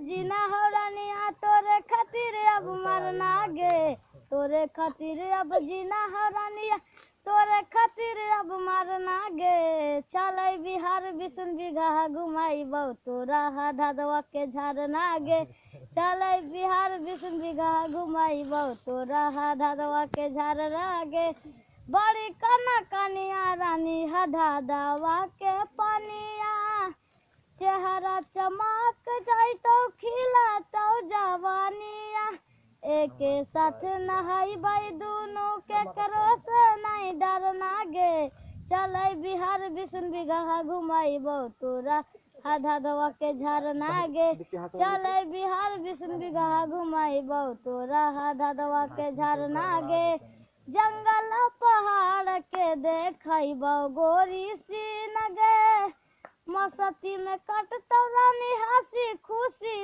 जीना हो रानिया तोरे खातिर अब मरना गे, तोरे खातिर अब जीना हो रानिया तोरे खातिर अब मरना गे। चलै बिहार 20 बीघा घुमाइबौ तोरा धाधवा के झरना गे। चलै बिहार 20 बीघा घुमाइबौ तोरा धाधवा के झरना गे। बड़ी कना कनिया रानी धाधवा के पनिया, चेहरा चमक जाइतौ खिलतौ जवानिया। एके साथ नहाइबै दुनू केकरो से नहीं डरना गे। चलै बिहार 20 बीघा घुमाइबौ तोरा धाधवा के झरना गे। चलै बिहार 20 बीघा घुमाइबौ तोरा धाधवा के झरना गे। जंगल पहाड़ के देखैबौ गोरी सीन गे, मस्ती में कटतौ रानी हंसी खुशी।